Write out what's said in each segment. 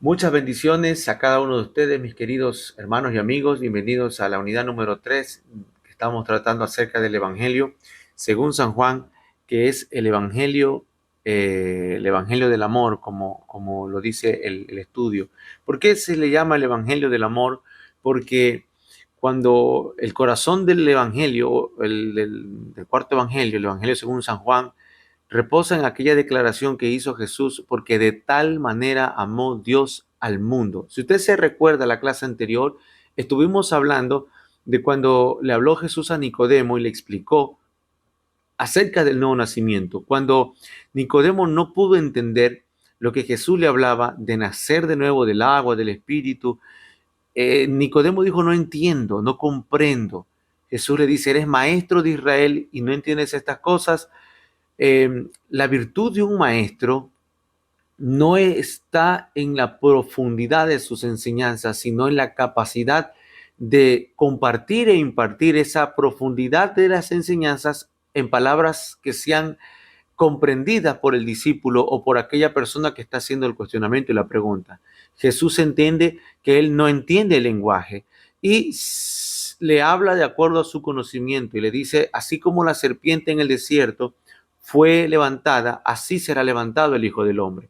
Muchas bendiciones a cada uno de ustedes, mis queridos hermanos y amigos. Bienvenidos a la unidad número 3 que estamos tratando acerca del Evangelio según San Juan, que es el Evangelio del amor, como lo dice el estudio. ¿Por qué se le llama el Evangelio del amor? Porque cuando el corazón del Evangelio, del cuarto Evangelio, el Evangelio según San Juan, reposa en aquella declaración que hizo Jesús, porque de tal manera amó Dios al mundo. Si usted se recuerda la clase anterior, estuvimos hablando de cuando le habló Jesús a Nicodemo y le explicó acerca del nuevo nacimiento. Cuando Nicodemo no pudo entender lo que Jesús le hablaba de nacer de nuevo del agua, del espíritu, Nicodemo dijo: no entiendo, no comprendo. Jesús le dice: eres maestro de Israel y no entiendes estas cosas. La virtud de un maestro no está en la profundidad de sus enseñanzas, sino en la capacidad de compartir e impartir esa profundidad de las enseñanzas en palabras que sean comprendidas por el discípulo o por aquella persona que está haciendo el cuestionamiento y la pregunta. Jesús entiende que él no entiende el lenguaje y le habla de acuerdo a su conocimiento y le dice: así como la serpiente en el desierto fue levantada, así será levantado el Hijo del Hombre.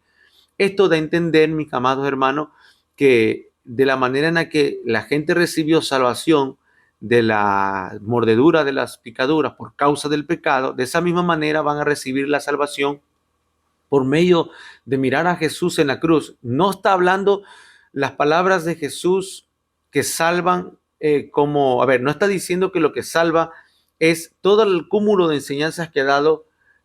Esto da a entender, mis amados hermanos, que de la manera en la que la gente recibió salvación de la mordedura de las picaduras por causa del pecado, de esa misma manera van a recibir la salvación por medio de mirar a Jesús en la cruz. No está hablando las palabras de Jesús que salvan, no está diciendo que lo que salva es todo el cúmulo de enseñanzas que ha dado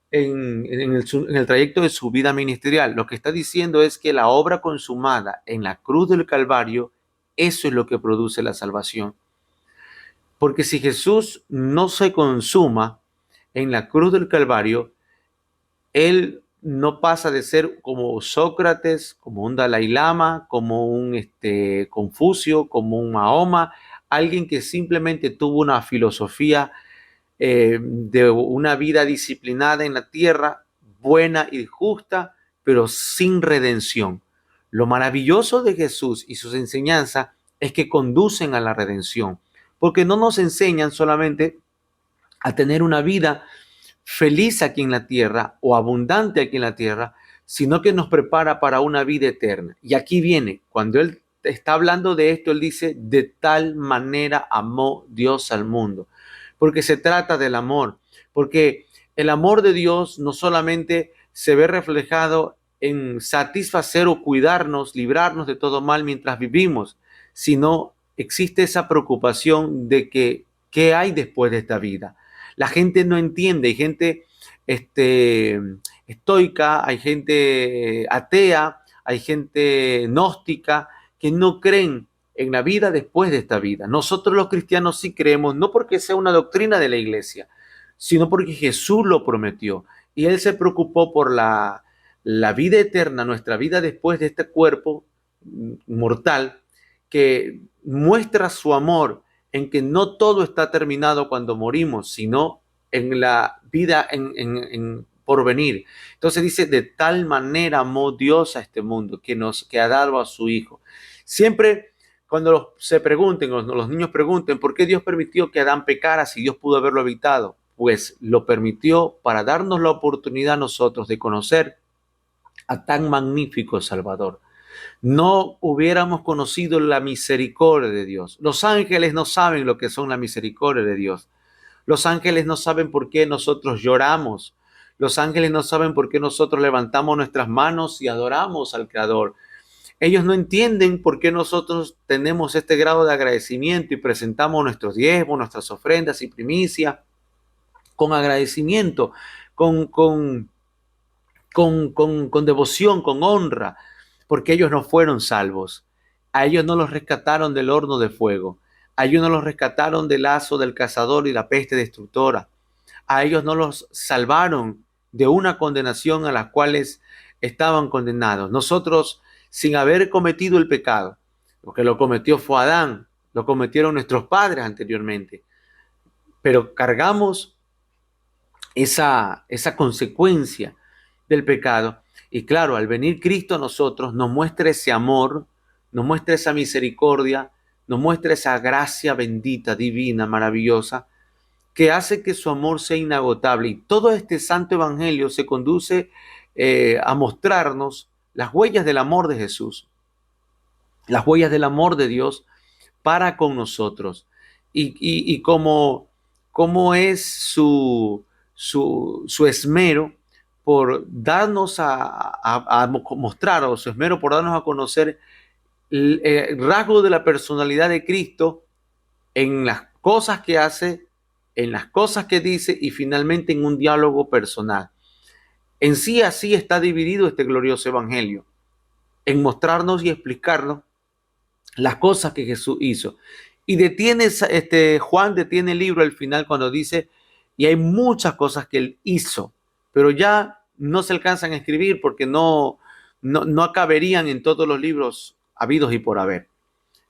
en el trayecto de su vida ministerial. Lo que está diciendo es que la obra consumada en la cruz del Calvario, eso es lo que produce la salvación. Porque si Jesús no se consuma en la cruz del Calvario, él no pasa de ser como Sócrates, como un Dalai Lama, como un Confucio, como un Mahoma, alguien que simplemente tuvo una filosofía de una vida disciplinada en la tierra, buena y justa, pero sin redención. Lo maravilloso de Jesús y sus enseñanzas es que conducen a la redención, porque no nos enseñan solamente a tener una vida feliz aquí en la tierra o abundante aquí en la tierra, sino que nos prepara para una vida eterna. Y aquí viene, cuando él está hablando de esto, él dice: de tal manera amó Dios al mundo, porque se trata del amor, porque el amor de Dios no solamente se ve reflejado en satisfacer o cuidarnos, librarnos de todo mal mientras vivimos, sino existe esa preocupación de que qué hay después de esta vida. La gente no entiende, hay gente estoica, hay gente atea, hay gente gnóstica que no creen en la vida después de esta vida. Nosotros los cristianos sí creemos, no porque sea una doctrina de la iglesia, sino porque Jesús lo prometió y Él se preocupó por la vida eterna, nuestra vida después de este cuerpo mortal, que muestra su amor en que no todo está terminado cuando morimos, sino en la vida por venir. Entonces dice: de tal manera amó Dios a este mundo que ha dado a su Hijo. Siempre cuando se pregunten, los niños pregunten, ¿por qué Dios permitió que Adán pecara si Dios pudo haberlo evitado? Pues lo permitió para darnos la oportunidad a nosotros de conocer a tan magnífico Salvador. No hubiéramos conocido la misericordia de Dios. Los ángeles no saben lo que son la misericordia de Dios. Los ángeles no saben por qué nosotros lloramos. Los ángeles no saben por qué nosotros levantamos nuestras manos y adoramos al Creador. Ellos no entienden por qué nosotros tenemos este grado de agradecimiento y presentamos nuestros diezmos, nuestras ofrendas y primicias con agradecimiento, con, con, con devoción, con honra, porque ellos no fueron salvos. A ellos no los rescataron del horno de fuego. A ellos no los rescataron del lazo del cazador y la peste destructora. A ellos no los salvaron de una condenación a las cuales estaban condenados. Nosotros, sin haber cometido el pecado, lo que lo cometió fue Adán, lo cometieron nuestros padres anteriormente, pero cargamos esa consecuencia del pecado. Y claro, al venir Cristo a nosotros, nos muestra ese amor, nos muestra esa misericordia, nos muestra esa gracia bendita, divina, maravillosa, que hace que su amor sea inagotable. Y todo este santo evangelio se conduce a mostrarnos las huellas del amor de Jesús, las huellas del amor de Dios para con nosotros. Y cómo es su esmero por darnos a mostrar, o su esmero por darnos a conocer el rasgo de la personalidad de Cristo en las cosas que hace, en las cosas que dice y finalmente en un diálogo personal. En sí así está dividido este glorioso evangelio, en mostrarnos y explicarnos las cosas que Jesús hizo. Y Juan detiene el libro al final cuando dice, y hay muchas cosas que él hizo, pero ya no se alcanzan a escribir porque no caberían en todos los libros habidos y por haber.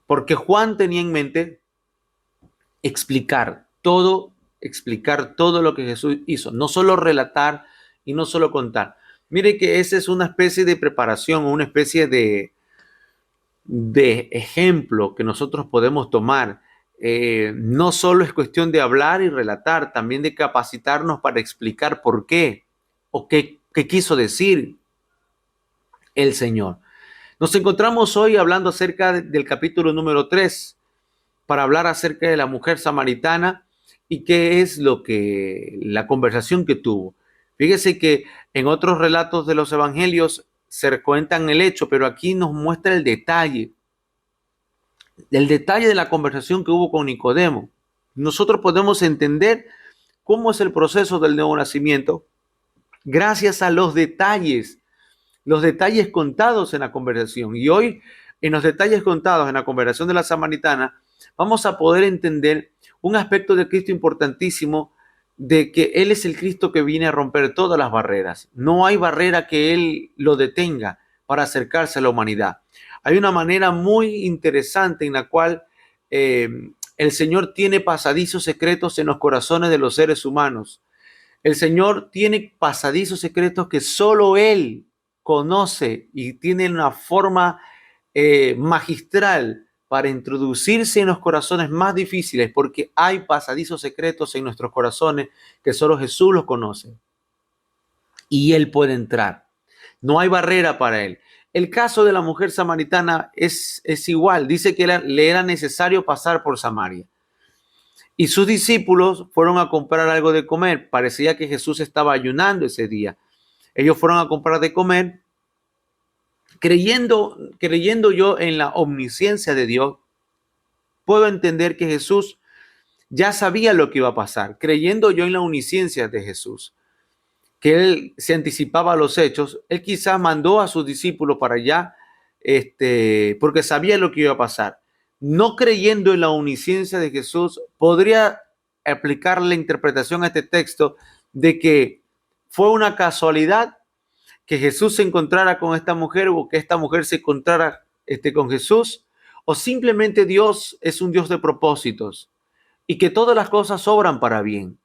Porque Juan tenía en mente explicar todo lo que Jesús hizo, no solo relatar y no solo contar. Mire que esa es una especie de preparación, una especie de ejemplo que nosotros podemos tomar. No solo es cuestión de hablar y relatar, también de capacitarnos para explicar por qué o qué quiso decir el Señor. Nos encontramos hoy hablando acerca del capítulo número 3 para hablar acerca de la mujer samaritana y qué es la conversación que tuvo. Fíjese que en otros relatos de los evangelios se cuentan el hecho, pero aquí nos muestra el detalle de la conversación que hubo con Nicodemo. Nosotros podemos entender cómo es el proceso del nuevo nacimiento gracias a los detalles contados en la conversación. Y hoy, en los detalles contados en la conversación de la samaritana, vamos a poder entender un aspecto de Cristo importantísimo, de que Él es el Cristo que viene a romper todas las barreras. No hay barrera que Él lo detenga para acercarse a la humanidad. Hay una manera muy interesante en la cual el Señor tiene pasadizos secretos en los corazones de los seres humanos. El Señor tiene pasadizos secretos que solo Él conoce y tiene una forma magistral para introducirse en los corazones más difíciles, porque hay pasadizos secretos en nuestros corazones que solo Jesús los conoce y Él puede entrar. No hay barrera para Él. El caso de la mujer samaritana es igual. Dice que le era necesario pasar por Samaria. Y sus discípulos fueron a comprar algo de comer. Parecía que Jesús estaba ayunando ese día. Ellos fueron a comprar de comer, creyendo yo en la omnisciencia de Dios. Puedo entender que Jesús ya sabía lo que iba a pasar, creyendo yo en la omnisciencia de Jesús, que Él se anticipaba a los hechos. Él quizás mandó a sus discípulos para allá, porque sabía lo que iba a pasar. No creyendo en la omnisciencia de Jesús, podría aplicar la interpretación a este texto de que fue una casualidad que Jesús se encontrara con esta mujer o que esta mujer se encontrara con Jesús, o simplemente Dios es un Dios de propósitos y que todas las cosas obran para bien.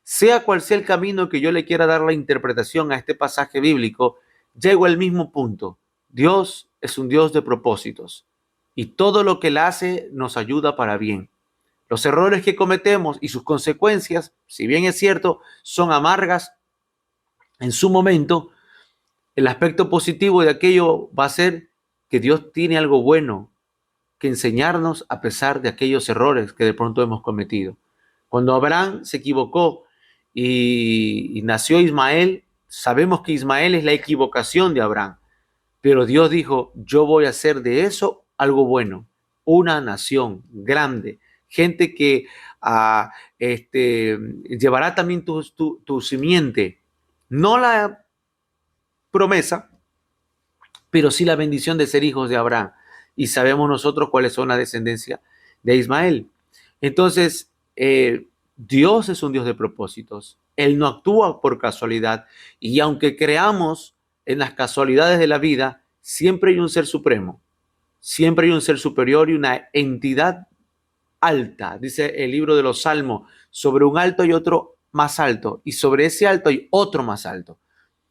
Sea cual sea el camino que yo le quiera dar la interpretación a este pasaje bíblico, llego al mismo punto. Dios es un Dios de propósitos y todo lo que Él hace nos ayuda para bien. Los errores que cometemos y sus consecuencias, si bien es cierto, son amargas en su momento, el aspecto positivo de aquello va a ser que Dios tiene algo bueno que enseñarnos a pesar de aquellos errores que de pronto hemos cometido. Cuando Abraham se equivocó y nació Ismael, sabemos que Ismael es la equivocación de Abraham, pero Dios dijo, yo voy a hacer de eso algo bueno, una nación grande, gente que llevará también tu simiente, no la promesa, pero sí la bendición de ser hijos de Abraham. Y sabemos nosotros cuáles son la descendencia de Ismael. Entonces, Dios es un Dios de propósitos. Él no actúa por casualidad. Y aunque creamos en las casualidades de la vida, siempre hay un ser supremo. Siempre hay un ser superior y una entidad alta. Dice el libro de los Salmos, sobre un alto hay otro más alto. Y sobre ese alto hay otro más alto.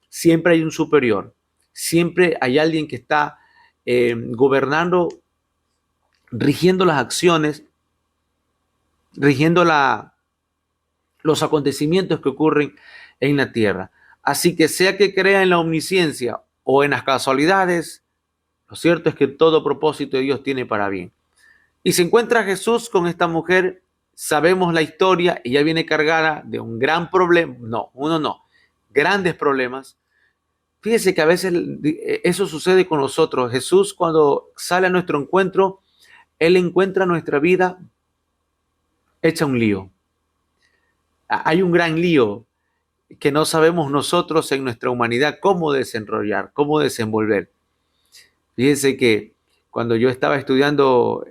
Siempre hay un superior. siempre hay alguien que está gobernando, rigiendo las acciones, rigiendo los acontecimientos que ocurren en la tierra. Así que sea que crea en la omnisciencia o en las casualidades, lo cierto es que todo propósito de Dios tiene para bien. Y se encuentra Jesús con esta mujer, sabemos la historia, ella viene cargada de un gran problema, grandes problemas. Fíjese que a veces eso sucede con nosotros. Jesús, cuando sale a nuestro encuentro, Él encuentra nuestra vida hecha un lío. Hay un gran lío que no sabemos nosotros en nuestra humanidad cómo desenrollar, cómo desenvolver. Fíjense que cuando yo estaba estudiando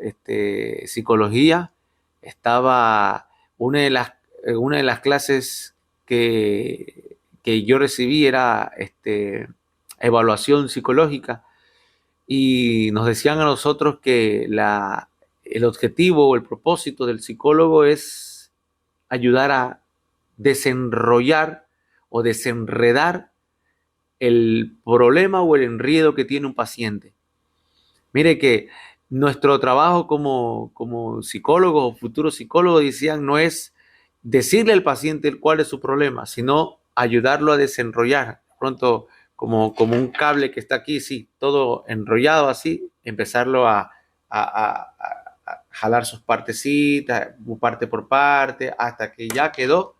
psicología, estaba una de las clases que yo recibí era evaluación psicológica, y nos decían a nosotros que el objetivo o el propósito del psicólogo es ayudar a desenrollar o desenredar el problema o el enredo que tiene un paciente. Mire que nuestro trabajo como psicólogos o futuros psicólogos, decían, no es decirle al paciente cuál es su problema, sino ayudarlo a desenrollar. Pronto, como un cable que está aquí, sí, todo enrollado así, empezarlo a jalar sus partecitas, parte por parte, hasta que ya quedó,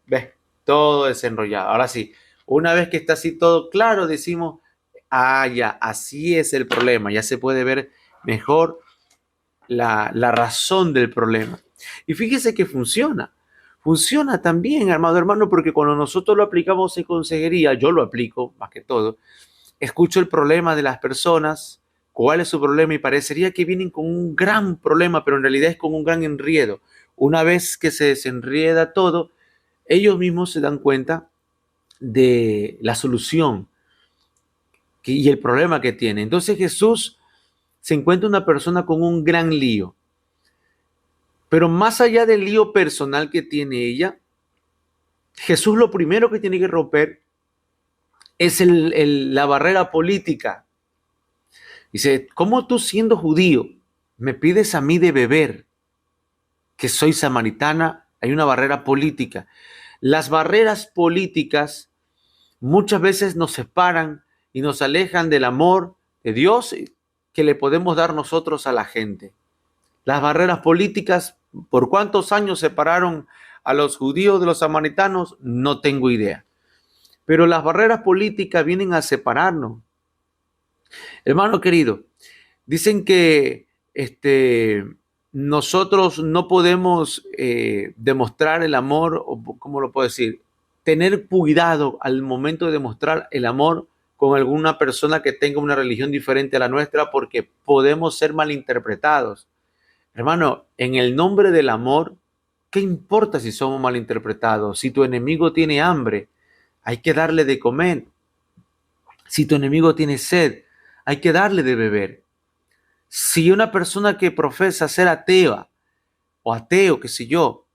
ves, todo desenrollado. Ahora sí, una vez que está así todo claro, decimos, ya, así es el problema, ya se puede ver mejor la razón del problema. Y fíjese que funciona también, amado hermano, porque cuando nosotros lo aplicamos en consejería, yo lo aplico más que todo, escucho el problema de las personas, cuál es su problema, y parecería que vienen con un gran problema, pero en realidad es con un gran enredo. Una vez que se desenrieda todo, ellos mismos se dan cuenta de la solución y el problema que tiene. Entonces Jesús se encuentra una persona con un gran lío. Pero más allá del lío personal que tiene ella, Jesús lo primero que tiene que romper es la barrera política. Dice, ¿cómo tú siendo judío me pides a mí de beber, que soy samaritana? Hay una barrera política. Las barreras políticas muchas veces nos separan y nos alejan del amor de Dios que le podemos dar nosotros a la gente. Las barreras políticas, ¿por cuántos años separaron a los judíos de los samaritanos? No tengo idea. Pero las barreras políticas vienen a separarnos. Hermano querido, dicen que nosotros no podemos demostrar el amor, o ¿cómo lo puedo decir? Tener cuidado al momento de demostrar el amor con alguna persona que tenga una religión diferente a la nuestra, porque podemos ser malinterpretados. Hermano, en el nombre del amor, ¿qué importa si somos malinterpretados? Si tu enemigo tiene hambre, hay que darle de comer. Si tu enemigo tiene sed, hay que darle de beber. Si una persona que profesa ser atea o ateo, qué sé yo,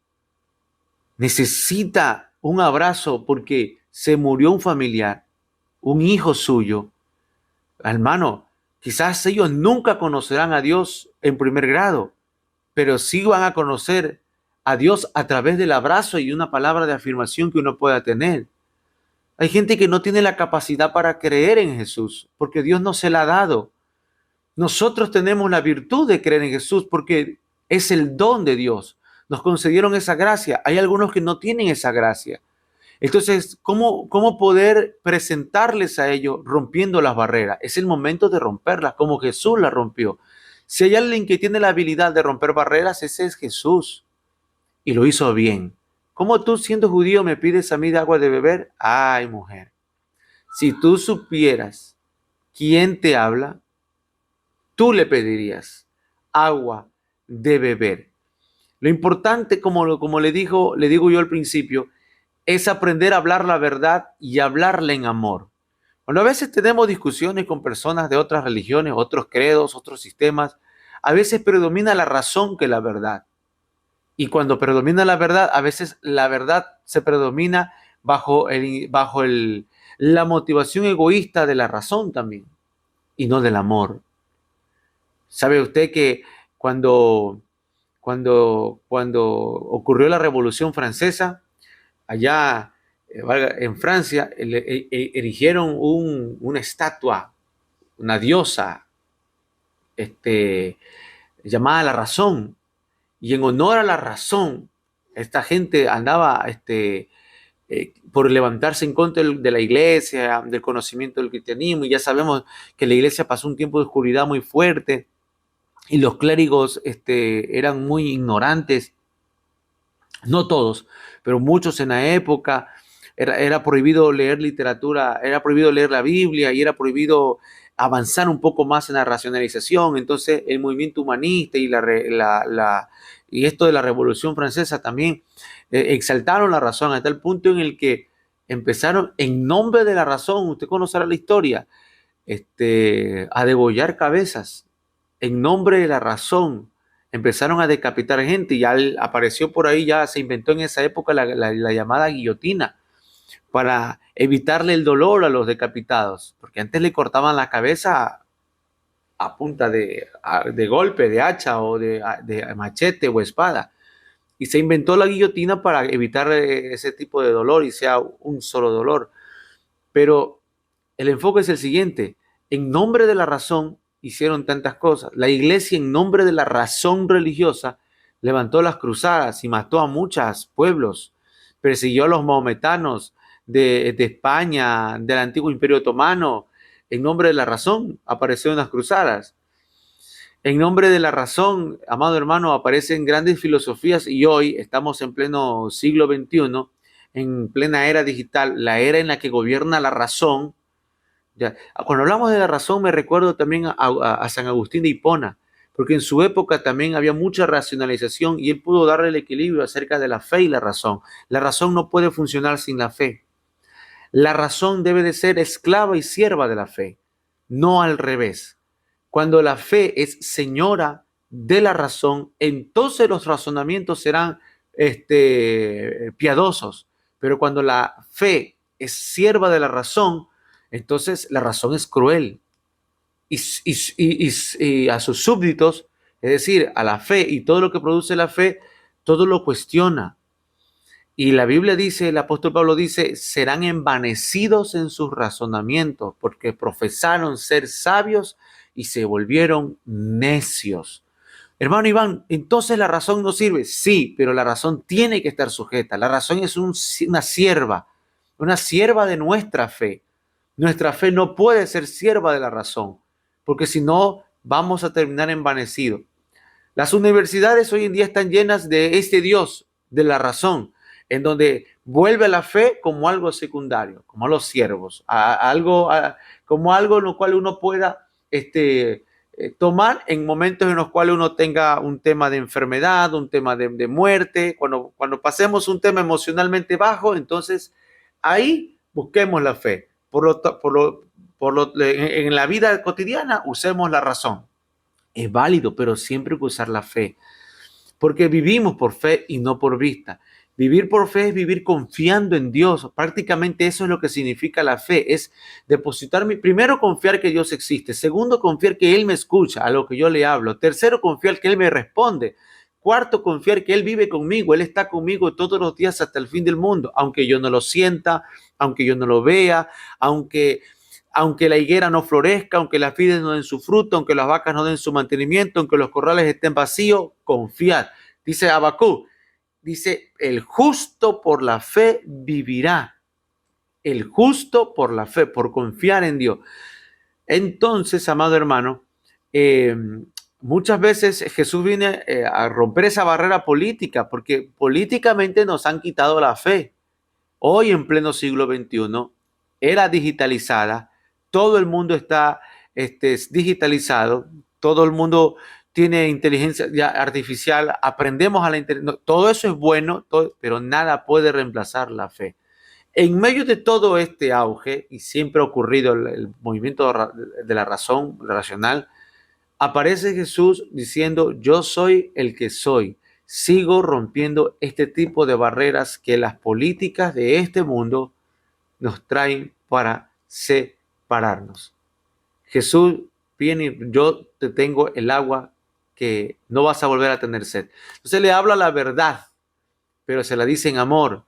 necesita un abrazo porque se murió un familiar, un hijo suyo, hermano, quizás ellos nunca conocerán a Dios en primer grado, pero sí van a conocer a Dios a través del abrazo y una palabra de afirmación que uno pueda tener. Hay gente que no tiene la capacidad para creer en Jesús, porque Dios no se la ha dado. Nosotros tenemos la virtud de creer en Jesús porque es el don de Dios. Nos concedieron esa gracia. Hay algunos que no tienen esa gracia. Entonces, ¿cómo poder presentarles a ellos rompiendo las barreras? Es el momento de romperlas, como Jesús las rompió. Si hay alguien que tiene la habilidad de romper barreras, ese es Jesús. Y lo hizo bien. ¿Cómo tú, siendo judío, me pides a mí de agua de beber? Ay, mujer, si tú supieras quién te habla, tú le pedirías agua de beber. Lo importante, como le digo yo al principio, es aprender a hablar la verdad y hablarla en amor. Cuando a veces tenemos discusiones con personas de otras religiones, otros credos, otros sistemas, a veces predomina la razón que la verdad. Y cuando predomina la verdad, a veces la verdad se predomina bajo la motivación egoísta de la razón también y no del amor. ¿Sabe usted que cuando, cuando ocurrió la Revolución Francesa, allá en Francia, erigieron una estatua, una diosa, llamada la razón, y en honor a la razón, esta gente andaba por levantarse en contra de la iglesia, del conocimiento del cristianismo, y ya sabemos que la iglesia pasó un tiempo de oscuridad muy fuerte, y los clérigos eran muy ignorantes, no todos, pero muchos en la época. Era prohibido leer literatura, era prohibido leer la Biblia y era prohibido avanzar un poco más en la racionalización. Entonces el movimiento humanista y esto de la Revolución Francesa también exaltaron la razón hasta el punto en el que empezaron en nombre de la razón, usted conocerá la historia, a degollar cabezas en nombre de la razón. Empezaron a decapitar gente y ya apareció por ahí, ya se inventó en esa época la llamada guillotina para evitarle el dolor a los decapitados, porque antes le cortaban la cabeza a punta de golpe, de hacha o de machete o espada. Y se inventó la guillotina para evitar ese tipo de dolor y sea un solo dolor. Pero el enfoque es el siguiente: en nombre de la razón hicieron tantas cosas. La iglesia, en nombre de la razón religiosa, levantó las cruzadas y mató a muchos pueblos, persiguió a los maometanos de España, del antiguo Imperio Otomano. En nombre de la razón aparecieron las cruzadas. En nombre de la razón, amado hermano, aparecen grandes filosofías y hoy estamos en pleno siglo XXI, en plena era digital, la era en la que gobierna la razón. Ya. Cuando hablamos de la razón me recuerdo también a San Agustín de Hipona, porque en su época también había mucha racionalización y él pudo darle el equilibrio acerca de la fe y la razón. La razón no puede funcionar sin la fe. La razón debe de ser esclava y sierva de la fe, no al revés. Cuando la fe es señora de la razón, entonces los razonamientos serán piadosos. Pero cuando la fe es sierva de la razón, entonces la razón es cruel. Y a sus súbditos, es decir, a la fe y todo lo que produce la fe, todo lo cuestiona. Y la Biblia dice, el apóstol Pablo dice, serán envanecidos en sus razonamientos porque profesaron ser sabios y se volvieron necios. Hermano Iván, entonces la razón no sirve. Sí, pero la razón tiene que estar sujeta. La razón es una sierva de nuestra fe. Nuestra fe no puede ser sierva de la razón, porque si no, vamos a terminar envanecidos. Las universidades hoy en día están llenas de este Dios, de la razón, en donde vuelve la fe como algo secundario, como a los siervos, como algo en lo cual uno pueda tomar en momentos en los cuales uno tenga un tema de enfermedad, un tema de muerte. Cuando pasemos un tema emocionalmente bajo, entonces ahí busquemos la fe. En la vida cotidiana usemos la razón. Es válido, pero siempre hay que usar la fe, porque vivimos por fe y no por vista. Vivir por fe es vivir confiando en Dios. Prácticamente eso es lo que significa la fe, es primero confiar que Dios existe, segundo confiar que Él me escucha a lo que yo le hablo, tercero confiar que Él me responde, cuarto confiar que Él vive conmigo, Él está conmigo todos los días hasta el fin del mundo, aunque yo no lo sienta, aunque yo no lo vea, aunque la higuera no florezca, aunque las vides no den su fruto, aunque las vacas no den su mantenimiento, aunque los corrales estén vacíos, confiad. Dice Habacuc, dice, el justo por la fe vivirá. El justo por la fe, por confiar en Dios. Entonces, amado hermano, muchas veces Jesús viene a romper esa barrera política, porque políticamente nos han quitado la fe. Hoy en pleno siglo XXI, era digitalizada, todo el mundo está digitalizado, todo el mundo tiene inteligencia artificial, aprendemos a la inteligencia, todo eso es bueno, pero nada puede reemplazar la fe. En medio de todo este auge, y siempre ha ocurrido el movimiento de la razón racional, aparece Jesús diciendo, yo soy el que soy. Sigo rompiendo este tipo de barreras que las políticas de este mundo nos traen para separarnos. Jesús viene y yo te tengo el agua que no vas a volver a tener sed. Entonces le habla la verdad, pero se la dice en amor.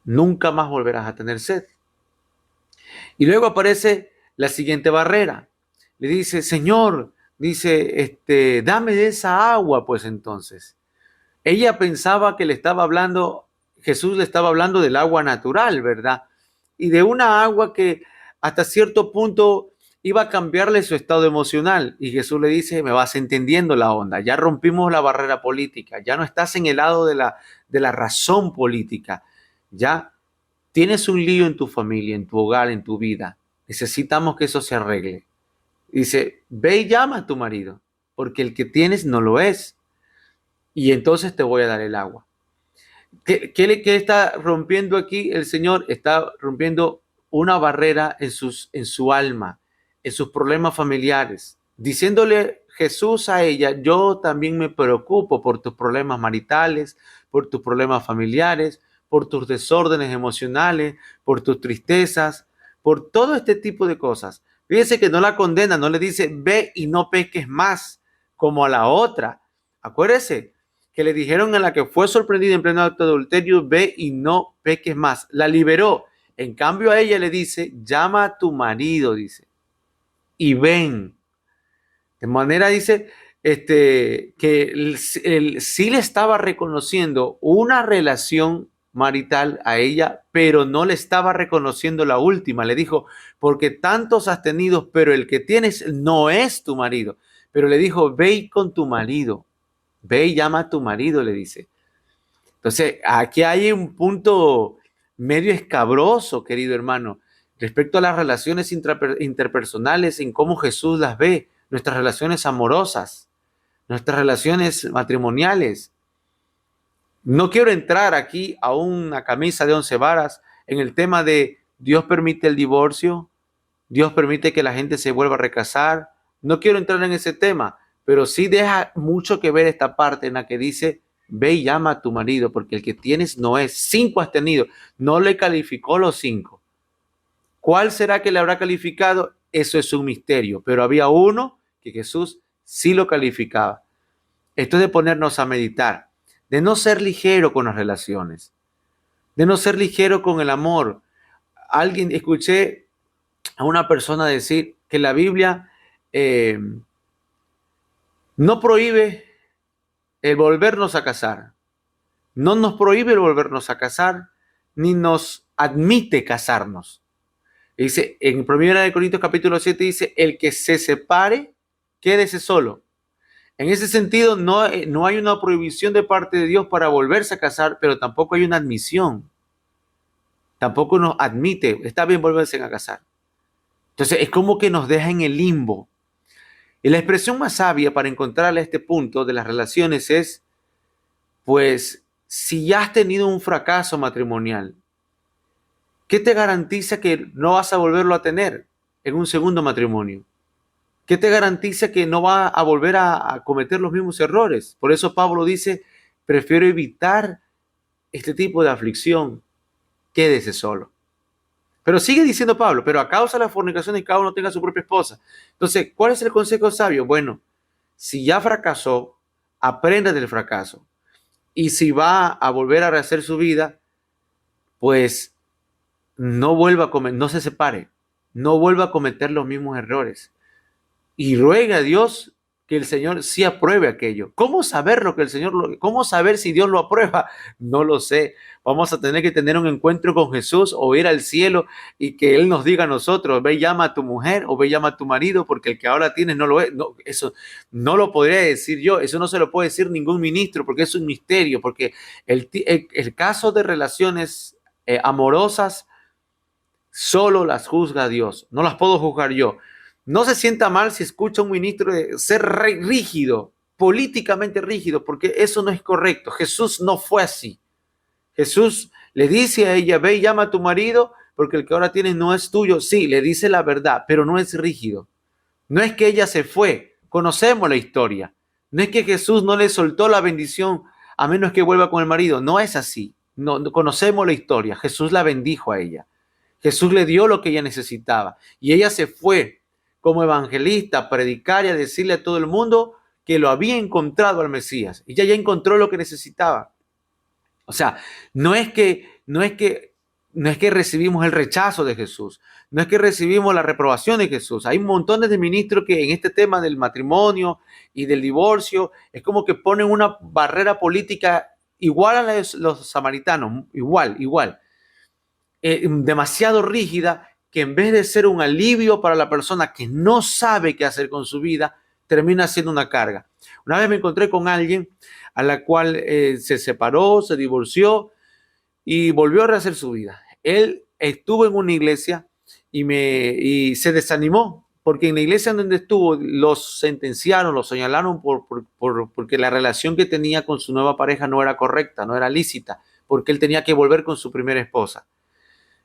Nunca más volverás a tener sed. Y luego aparece la siguiente barrera. Le dice, Señor, dice, dame de esa agua, pues entonces. Ella pensaba que Jesús le estaba hablando del agua natural, ¿verdad? Y de una agua que hasta cierto punto iba a cambiarle su estado emocional. Y Jesús le dice, me vas entendiendo la onda, ya rompimos la barrera política, ya no estás en el lado de la razón política, ya tienes un lío en tu familia, en tu hogar, en tu vida. Necesitamos que eso se arregle. Dice, ve y llama a tu marido, porque el que tienes no lo es. Y entonces te voy a dar el agua. ¿Qué está rompiendo aquí? El Señor está rompiendo una barrera en su alma, en sus problemas familiares. Diciéndole Jesús a ella, yo también me preocupo por tus problemas maritales, por tus problemas familiares, por tus desórdenes emocionales, por tus tristezas, por todo este tipo de cosas. Fíjese que no la condena, no le dice, ve y no peques más, como a la otra. Acuérdese que le dijeron a la que fue sorprendida en pleno acto de adulterio, ve y no peques más. La liberó. En cambio a ella le dice, llama a tu marido, dice, y ven. De manera, dice, que sí le estaba reconociendo una relación marital a ella, pero no le estaba reconociendo la última. Le dijo, porque tantos has tenido, pero el que tienes no es tu marido. Pero le dijo, ve con tu marido. Ve y llama a tu marido, le dice. Entonces, aquí hay un punto medio escabroso, querido hermano, respecto a las relaciones interpersonales, en cómo Jesús las ve, nuestras relaciones amorosas, nuestras relaciones matrimoniales. No quiero entrar aquí a una camisa de 11 varas en el tema de Dios permite el divorcio, Dios permite que la gente se vuelva a recasar. No quiero entrar en ese tema, pero sí deja mucho que ver esta parte en la que dice, ve y llama a tu marido, porque el que tienes no es. 5 has tenido, no le calificó los 5. ¿Cuál será que le habrá calificado? Eso es un misterio, pero había uno que Jesús sí lo calificaba. Esto es de ponernos a meditar, de no ser ligero con las relaciones, de no ser ligero con el amor. Escuché a una persona decir que la Biblia no prohíbe el volvernos a casar, no nos prohíbe el volvernos a casar, ni nos admite casarnos. Dice, en 1 Corintios capítulo 7 dice, el que se separe, quédese solo. En ese sentido, no hay una prohibición de parte de Dios para volverse a casar, pero tampoco hay una admisión. Tampoco nos admite, está bien volverse a casar. Entonces, es como que nos deja en el limbo. Y la expresión más sabia para encontrarle a este punto de las relaciones es, pues, si ya has tenido un fracaso matrimonial, ¿qué te garantiza que no vas a volverlo a tener en un segundo matrimonio? ¿Qué te garantiza que no va a volver a cometer los mismos errores? Por eso Pablo dice, prefiero evitar este tipo de aflicción, quédese solo. Pero sigue diciendo Pablo, pero a causa de las fornicaciones cada uno tenga su propia esposa. Entonces, ¿cuál es el consejo sabio? Bueno, si ya fracasó, aprenda del fracaso. Y si va a volver a rehacer su vida, pues no no se separe, no vuelva a cometer los mismos errores. Y ruega a Dios que el Señor sí apruebe aquello. ¿Cómo saber cómo saber si Dios lo aprueba? No lo sé. Vamos a tener que tener un encuentro con Jesús o ir al cielo y que Él nos diga a nosotros, ve y llama a tu mujer o ve y llama a tu marido, porque el que ahora tienes no lo es. No, eso no lo podría decir yo, eso no se lo puede decir ningún ministro, porque es un misterio, porque el caso de relaciones amorosas solo las juzga Dios, no las puedo juzgar yo. No se sienta mal si escucha a un ministro de ser rígido, políticamente rígido, porque eso no es correcto. Jesús no fue así. Jesús le dice a ella, ve y llama a tu marido, porque el que ahora tienes no es tuyo. Sí, le dice la verdad, pero no es rígido. No es que ella se fue, conocemos la historia. No es que Jesús no le soltó la bendición a menos que vuelva con el marido. No es así. No conocemos la historia. Jesús la bendijo a ella. Jesús le dio lo que ella necesitaba y ella se fue como evangelista a predicar y a decirle a todo el mundo que lo había encontrado al Mesías. Ella ya encontró lo que necesitaba. O sea, no es que recibimos el rechazo de Jesús, no es que recibimos la reprobación de Jesús. Hay montones de ministros que en este tema del matrimonio y del divorcio es como que ponen una barrera política igual a la de los samaritanos, igual, demasiado rígida, que en vez de ser un alivio para la persona que no sabe qué hacer con su vida, termina siendo una carga. Una vez me encontré con alguien a la cual se separó, se divorció y volvió a rehacer su vida. Él estuvo en una iglesia y se desanimó, porque en la iglesia en donde estuvo los sentenciaron, los señalaron porque la relación que tenía con su nueva pareja no era correcta, no era lícita, porque él tenía que volver con su primera esposa.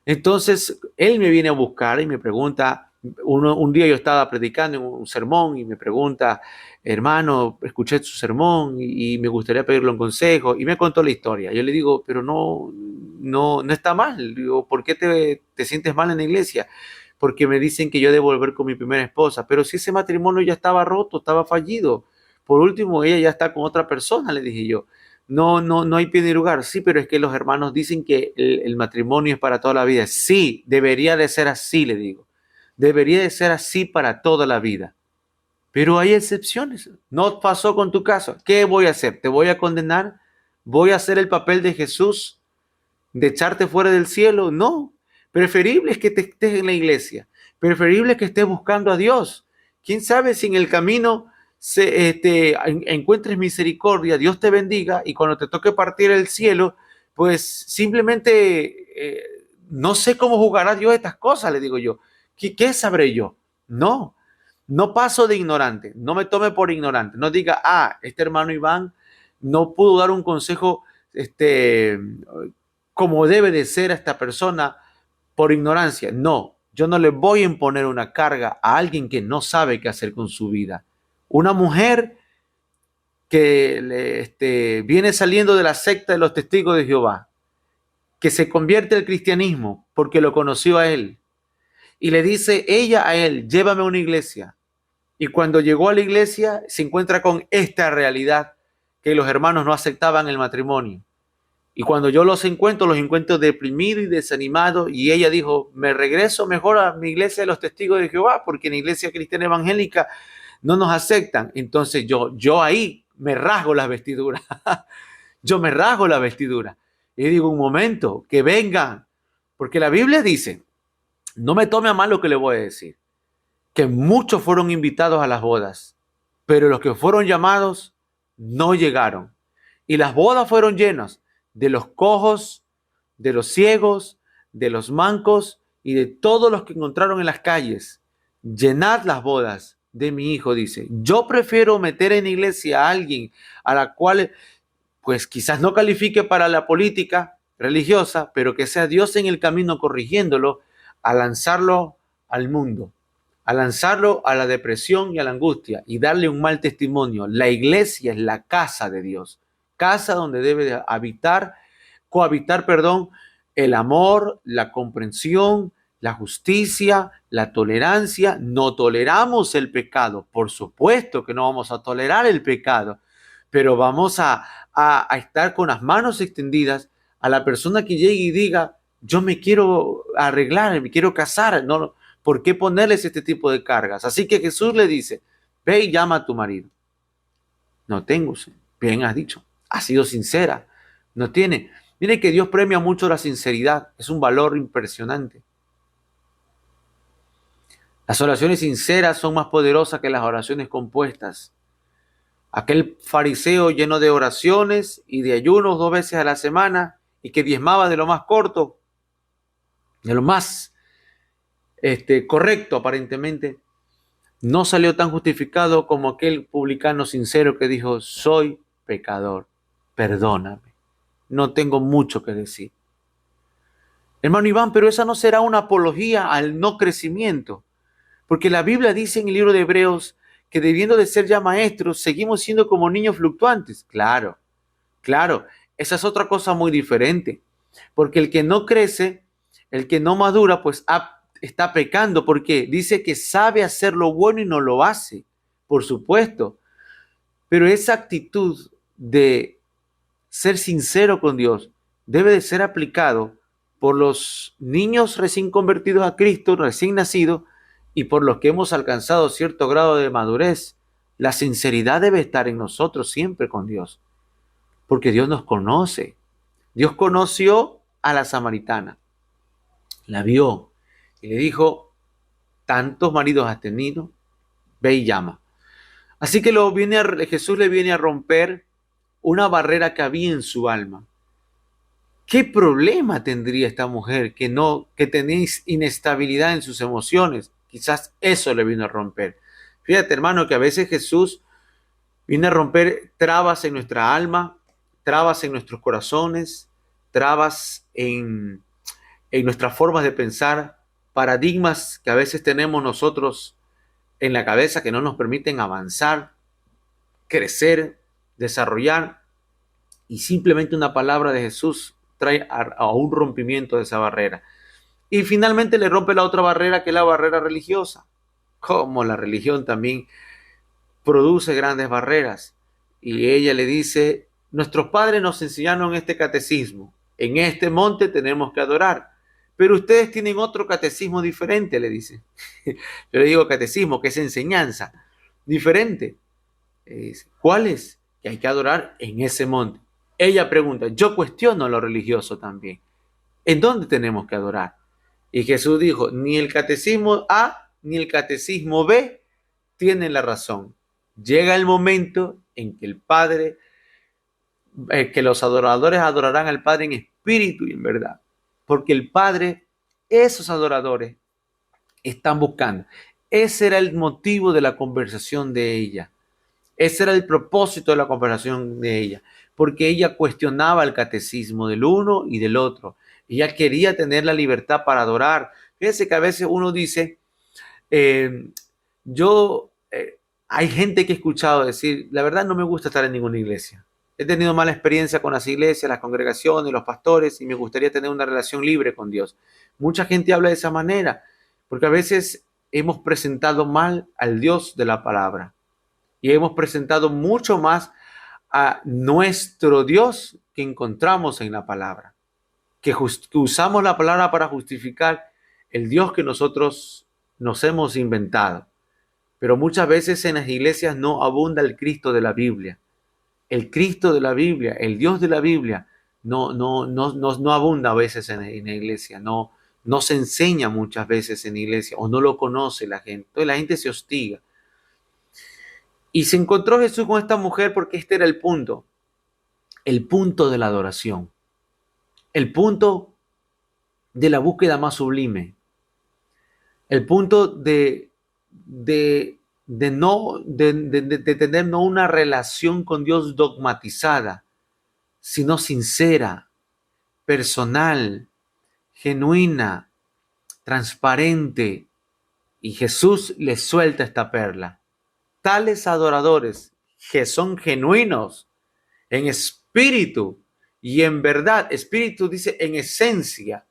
Entonces, él me viene a buscar y me pregunta, un día yo estaba predicando en un sermón y me pregunta, hermano, escuché su sermón y me gustaría pedirle un consejo, y me contó la historia. Yo le digo, pero no está mal. Digo, ¿por qué te sientes mal en la iglesia? Porque me dicen que yo debo volver con mi primera esposa, pero si ese matrimonio ya estaba roto, estaba fallido. Por último, ella ya está con otra persona, le dije yo. No hay pie ni lugar. Sí, pero es que los hermanos dicen que el matrimonio es para toda la vida. Sí, debería de ser así, le digo. Debería de ser así para toda la vida. Pero hay excepciones. No pasó con tu caso. ¿Qué voy a hacer? ¿Te voy a condenar? ¿Voy a hacer el papel de Jesús de echarte fuera del cielo? No. Preferible es que te estés en la iglesia. Preferible es que estés buscando a Dios. ¿Quién sabe si en el camino encuentres misericordia, Dios te bendiga y cuando te toque partir el cielo, pues simplemente no sé cómo jugará Dios estas cosas, le digo yo. ¿Qué sabré yo? No paso de ignorante, no me tome por ignorante, no diga, este hermano Iván no pudo dar un consejo como debe de ser a esta persona por ignorancia. No, yo no le voy a imponer una carga a alguien que no sabe qué hacer con su vida. Una mujer que viene saliendo de la secta de los testigos de Jehová, que se convierte al cristianismo porque lo conoció a él, y le dice ella a él, llévame a una iglesia. Y cuando llegó a la iglesia se encuentra con esta realidad, que los hermanos no aceptaban el matrimonio. Y cuando yo los encuentro deprimidos y desanimados, y ella dijo, me regreso mejor a mi iglesia de los testigos de Jehová, porque en la iglesia cristiana evangélica no nos aceptan. Entonces yo ahí me rasgo las vestiduras. Yo me rasgo la vestidura. Y digo, un momento, que vengan. Porque la Biblia dice, no me tome a mal lo que le voy a decir, que muchos fueron invitados a las bodas, pero los que fueron llamados no llegaron. Y las bodas fueron llenas de los cojos, de los ciegos, de los mancos y de todos los que encontraron en las calles. Llenad las bodas de mi hijo, dice. Yo prefiero meter en iglesia a alguien a la cual pues quizás no califique para la política religiosa, pero que sea Dios en el camino corrigiéndolo, a lanzarlo al mundo, a lanzarlo a la depresión y a la angustia y darle un mal testimonio. La iglesia es la casa de Dios, casa donde debe de cohabitar, el amor, la comprensión, la justicia, la tolerancia. No toleramos el pecado, por supuesto que no vamos a tolerar el pecado, pero vamos a estar con las manos extendidas a la persona que llegue y diga, yo me quiero arreglar, me quiero casar, no, ¿por qué ponerles este tipo de cargas? Así que Jesús le dice, ve y llama a tu marido. No tengo, bien has dicho, ha sido sincera, no tiene. Mire que Dios premia mucho la sinceridad, es un valor impresionante. Las oraciones sinceras son más poderosas que las oraciones compuestas. Aquel fariseo lleno de oraciones y de ayunos 2 veces a la semana y que diezmaba de lo más corto, de lo más correcto aparentemente, no salió tan justificado como aquel publicano sincero que dijo, soy pecador, perdóname, no tengo mucho que decir. Hermano Iván, pero esa no será una apología al no crecimiento, porque la Biblia dice en el libro de Hebreos que debiendo de ser ya maestros, seguimos siendo como niños fluctuantes. Claro, esa es otra cosa muy diferente, porque el que no crece El que no madura, pues está pecando. ¿Por qué? Dice que sabe hacer lo bueno y no lo hace, por supuesto. Pero esa actitud de ser sincero con Dios debe de ser aplicado por los niños recién convertidos a Cristo, recién nacidos, y por los que hemos alcanzado cierto grado de madurez. La sinceridad debe estar en nosotros siempre con Dios, porque Dios nos conoce. Dios conoció a la samaritana, la vio y le dijo, tantos maridos has tenido, ve y llama. Así que Jesús le viene a romper una barrera que había en su alma. ¿Qué problema tendría esta mujer que tenéis inestabilidad en sus emociones? Quizás eso le vino a romper. Fíjate, hermano, que a veces Jesús viene a romper trabas en nuestra alma, trabas en nuestros corazones, trabas en nuestras formas de pensar, paradigmas que a veces tenemos nosotros en la cabeza que no nos permiten avanzar, crecer, desarrollar, y simplemente una palabra de Jesús trae a un rompimiento de esa barrera. Y finalmente le rompe la otra barrera, que es la barrera religiosa. Como la religión también produce grandes barreras. Y ella le dice, nuestros padres nos enseñaron este catecismo. En este monte tenemos que adorar. Pero ustedes tienen otro catecismo diferente, le dice. Yo le digo catecismo, que es enseñanza diferente. ¿Cuál es? Que hay que adorar en ese monte. Ella pregunta, yo cuestiono lo religioso también. ¿En dónde tenemos que adorar? Y Jesús dijo, ni el catecismo A ni el catecismo B tienen la razón. Llega el momento en que el Padre, que los adoradores adorarán al Padre en espíritu y en verdad. Porque el Padre, esos adoradores, están buscando. Ese era el motivo de la conversación de ella. Ese era el propósito de la conversación de ella, porque ella cuestionaba el catecismo del uno y del otro. Ella quería tener la libertad para adorar. Fíjense que a veces uno dice, eh, yo, hay gente que he escuchado decir, la verdad no me gusta estar en ninguna iglesia. He tenido mala experiencia con las iglesias, las congregaciones, los pastores, y me gustaría tener una relación libre con Dios. Mucha gente habla de esa manera, porque a veces hemos presentado mal al Dios de la palabra. Y hemos presentado mucho más a nuestro Dios que encontramos en la palabra, que usamos la palabra para justificar el Dios que nosotros nos hemos inventado. Pero muchas veces en las iglesias no abunda el Cristo de la Biblia. El Cristo de la Biblia, el Dios de la Biblia, no abunda a veces en la iglesia, no se enseña muchas veces en la iglesia o no lo conoce la gente. Entonces la gente se hostiga. Y se encontró Jesús con esta mujer porque este era el punto de la adoración, el punto de la búsqueda más sublime, el punto de tener no una relación con Dios dogmatizada, sino sincera, personal, genuina, transparente. Y Jesús le suelta esta perla. Tales adoradores que son genuinos en espíritu y en verdad. Espíritu dice en esencia.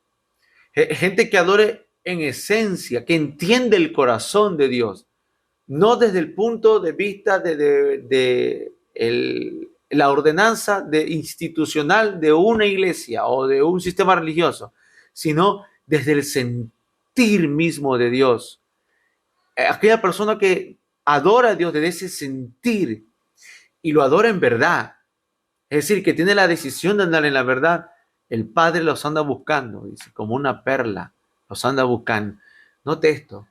Gente que adore en esencia, que entiende el corazón de Dios, no desde el punto de vista de la ordenanza institucional de una iglesia o de un sistema religioso, sino desde el sentir mismo de Dios. Aquella persona que adora a Dios desde ese sentir y lo adora en verdad, es decir, que tiene la decisión de andar en la verdad, el Padre los anda buscando, dice, como una perla, los anda buscando. Note esto,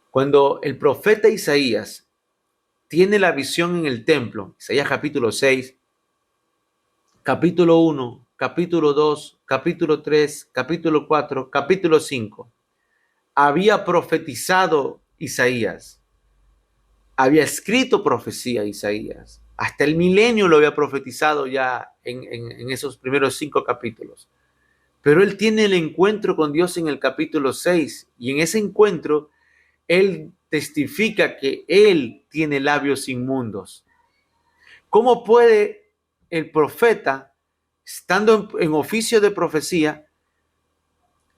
cuando el profeta Isaías tiene la visión en el templo, Isaías capítulo 6, capítulo 1, capítulo 2, capítulo 3, capítulo 4, capítulo 5, había profetizado Isaías, había escrito profecía Isaías, hasta el milenio lo había profetizado ya en esos primeros 5 capítulos. Pero él tiene el encuentro con Dios en el capítulo 6 y en ese encuentro él testifica que él tiene labios inmundos. ¿Cómo puede el profeta, estando en oficio de profecía,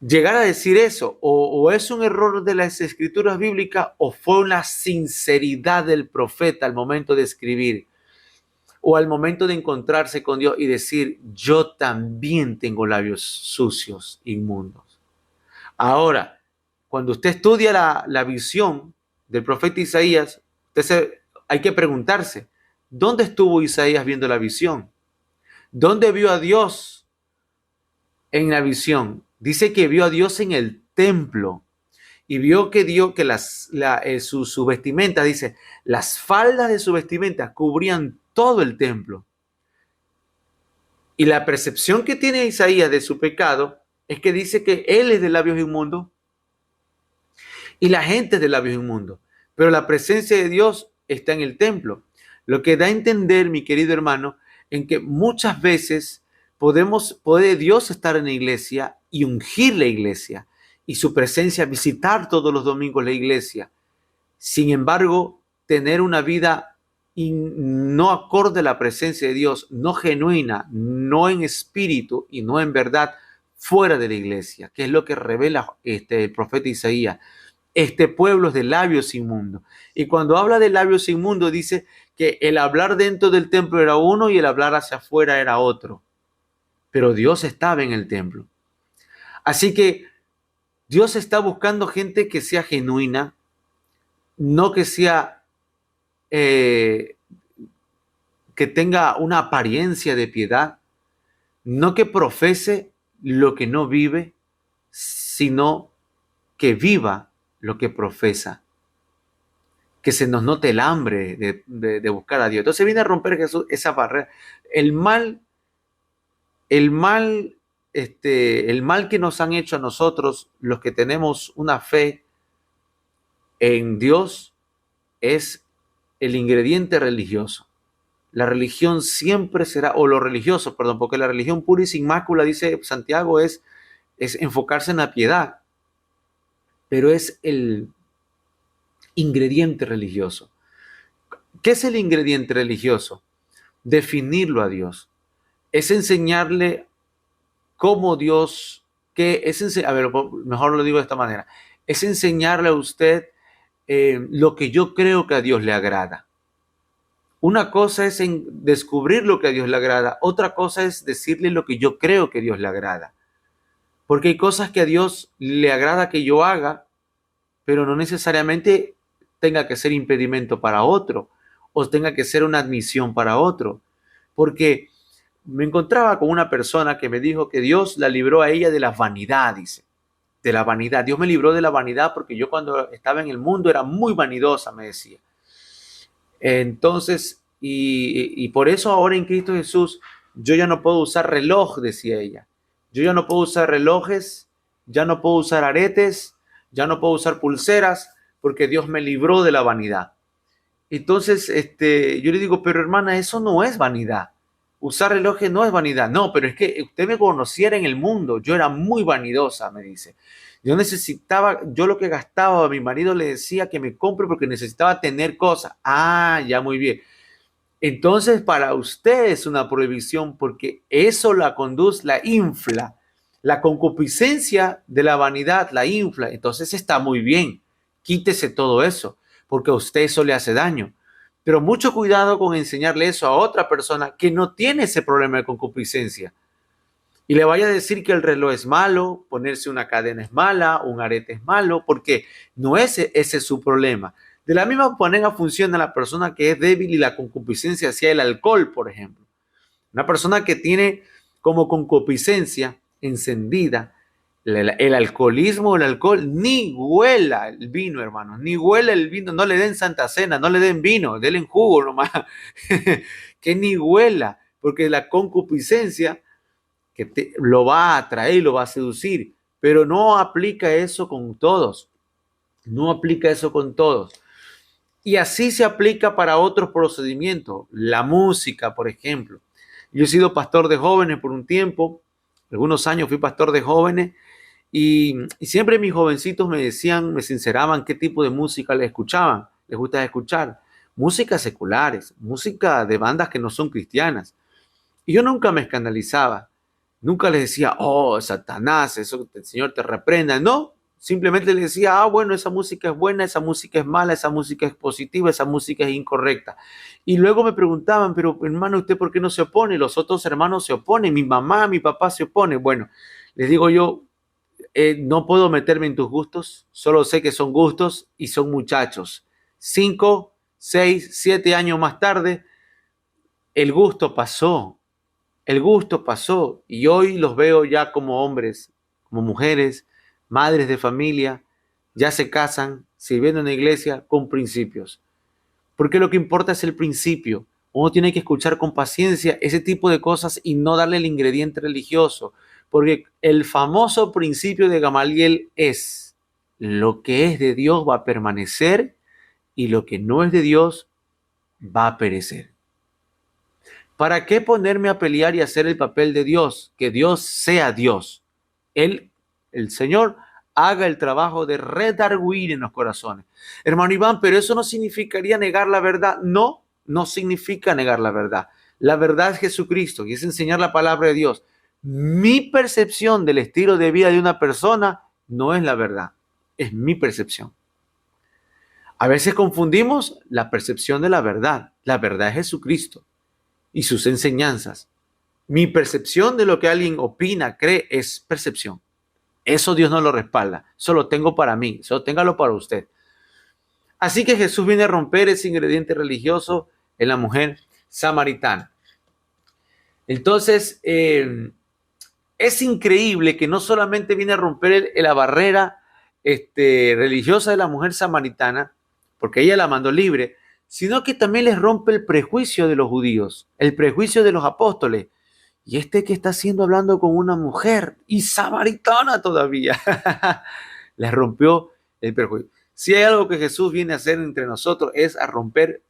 llegar a decir eso, o es un error de las escrituras bíblicas, o fue una sinceridad del profeta al momento de escribir, o al momento de encontrarse con Dios y decir, yo también tengo labios sucios, inmundos. Ahora, cuando usted estudia la visión del profeta Isaías, hay que preguntarse, ¿dónde estuvo Isaías viendo la visión? ¿Dónde vio a Dios en la visión? Dice que vio a Dios en el templo y vio que su vestimenta, dice, las faldas de su vestimenta cubrían todo el templo. Y la percepción que tiene Isaías de su pecado es que dice que él es de labios inmundos y la gente es de labios inmundos. Pero la presencia de Dios está en el templo. Lo que da a entender, mi querido hermano, en que muchas veces puede Dios estar en la iglesia y ungir la iglesia y su presencia visitar todos los domingos la iglesia. Sin embargo, tener una vida no acorde a la presencia de Dios, no genuina, no en espíritu y no en verdad, fuera de la iglesia, que es lo que revela el profeta Isaías. Este pueblo es de labios inmundos. Y cuando habla de labios inmundos, dice que el hablar dentro del templo era uno y el hablar hacia afuera era otro. Pero Dios estaba en el templo. Así que Dios está buscando gente que sea genuina, no que sea que tenga una apariencia de piedad, no que profese lo que no vive, sino que viva lo que profesa, que se nos note el hambre de buscar a Dios. Entonces viene a romper Jesús esa barrera. El mal que nos han hecho a nosotros, los que tenemos una fe en Dios, es el ingrediente religioso. La religión siempre será, o lo religioso, perdón, porque la religión pura y sin mácula, dice Santiago, es enfocarse en la piedad, pero es el ingrediente religioso. ¿Qué es el ingrediente religioso? Definirlo a Dios. Es enseñarle cómo Dios, a ver, mejor lo digo de esta manera, es enseñarle a usted lo que yo creo que a Dios le agrada. Una cosa es descubrir lo que a Dios le agrada, otra cosa es decirle lo que yo creo que a Dios le agrada. Porque hay cosas que a Dios le agrada que yo haga, pero no necesariamente tenga que ser impedimento para otro o tenga que ser una admisión para otro. Porque me encontraba con una persona que me dijo que Dios la libró a ella de la vanidad, dice, de la vanidad. Dios me libró de la vanidad porque yo cuando estaba en el mundo era muy vanidosa, me decía. Entonces, y por eso ahora en Cristo Jesús, yo ya no puedo usar reloj, decía ella. Yo ya no puedo usar relojes, ya no puedo usar aretes, ya no puedo usar pulseras, porque Dios me libró de la vanidad. Entonces, yo le digo, pero hermana, eso no es vanidad. Usar relojes no es vanidad. No, pero es que usted me conociera en el mundo. Yo era muy vanidosa, me dice. Yo lo que gastaba, a mi marido le decía que me compre porque necesitaba tener cosas. Ah, ya muy bien. Entonces, para usted es una prohibición porque eso la conduce, la infla. La concupiscencia de la vanidad la infla. Entonces está muy bien. Quítese todo eso porque a usted eso le hace daño. Pero mucho cuidado con enseñarle eso a otra persona que no tiene ese problema de concupiscencia. Y le vaya a decir que el reloj es malo, ponerse una cadena es mala, un arete es malo, porque no es ese es su problema. De la misma manera funciona la persona que es débil y la concupiscencia hacia el alcohol, por ejemplo. Una persona que tiene como concupiscencia encendida el alcoholismo, el alcohol, ni huela el vino, hermanos, ni huela el vino, no le den Santa Cena, no le den vino, denle jugo nomás, que ni huela, porque la concupiscencia que lo va a atraer, lo va a seducir, pero no aplica eso con todos, no aplica eso con todos. Y así se aplica para otros procedimientos, la música, por ejemplo. Yo he sido pastor de jóvenes por un tiempo, algunos años fui pastor de jóvenes, y siempre mis jovencitos me decían, me sinceraban qué tipo de música les escuchaban, les gusta escuchar. Músicas seculares, música de bandas que no son cristianas. Y yo nunca me escandalizaba. Nunca les decía, oh, Satanás, eso el Señor te reprenda. No, simplemente les decía, ah, bueno, esa música es buena, esa música es mala, esa música es positiva, esa música es incorrecta. Y luego me preguntaban, pero hermano, ¿usted por qué no se opone? Los otros hermanos se oponen, mi mamá, mi papá se oponen. Bueno, les digo yo, no puedo meterme en tus gustos, solo sé que son gustos y son muchachos. 5, 6, 7 años más tarde, el gusto pasó, el gusto pasó y hoy los veo ya como hombres, como mujeres, madres de familia, ya se casan, sirviendo en la iglesia con principios. Porque lo que importa es el principio. Uno tiene que escuchar con paciencia ese tipo de cosas y no darle el ingrediente religioso. Porque el famoso principio de Gamaliel es: lo que es de Dios va a permanecer y lo que no es de Dios va a perecer. ¿Para qué ponerme a pelear y hacer el papel de Dios? Que Dios sea Dios. Él, el Señor, haga el trabajo de redarguir en los corazones. Hermano Iván, pero eso no significaría negar la verdad. No, no significa negar la verdad. La verdad es Jesucristo y es enseñar la palabra de Dios. Mi percepción del estilo de vida de una persona no es la verdad, es mi percepción. A veces confundimos la percepción de la verdad. La verdad es Jesucristo y sus enseñanzas. Mi percepción de lo que alguien opina, cree, es percepción. Eso Dios no lo respalda. Eso lo tengo para mí. Eso téngalo para usted. Así que Jesús viene a romper ese ingrediente religioso en la mujer samaritana. Entonces, es increíble que no solamente viene a romper la barrera religiosa de la mujer samaritana, porque ella la mandó libre, sino que también les rompe el prejuicio de los judíos, el prejuicio de los apóstoles. Y que está haciendo hablando con una mujer y samaritana todavía, les rompió el prejuicio. Si hay algo que Jesús viene a hacer entre nosotros es a romper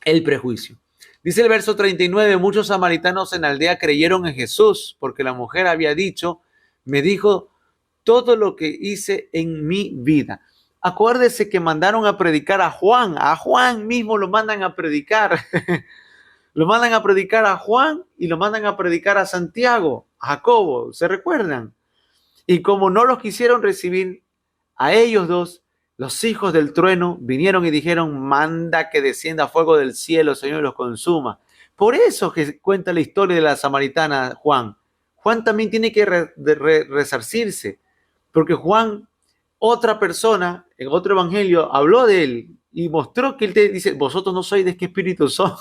el prejuicio. Dice el verso 39, muchos samaritanos en la aldea creyeron en Jesús porque la mujer había dicho, me dijo todo lo que hice en mi vida. Acuérdese que mandaron a predicar a Juan mismo lo mandan a predicar. Lo mandan a predicar a Juan y lo mandan a predicar a Santiago, a Jacobo, ¿se recuerdan? Y como no los quisieron recibir, a ellos dos, los hijos del trueno vinieron y dijeron, manda que descienda fuego del cielo, Señor, y los consuma. Por eso que cuenta la historia de la samaritana Juan. Juan también tiene que resarcirse, porque Juan, otra persona, en otro evangelio, habló de él y mostró que él te dice, vosotros no sois de qué espíritu son.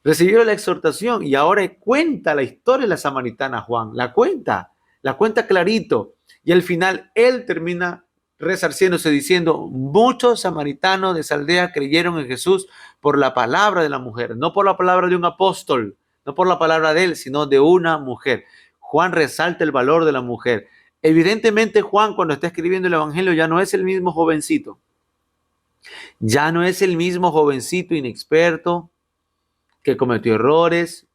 Recibieron la exhortación y ahora cuenta la historia de la samaritana Juan, la cuenta clarito. Y al final él termina resarciéndose diciendo, muchos samaritanos de esa aldea creyeron en Jesús por la palabra de la mujer, no por la palabra de un apóstol, no por la palabra de él, sino de una mujer. Juan resalta el valor de la mujer. Evidentemente Juan cuando está escribiendo el evangelio ya no es el mismo jovencito. Ya no es el mismo jovencito inexperto que cometió errores,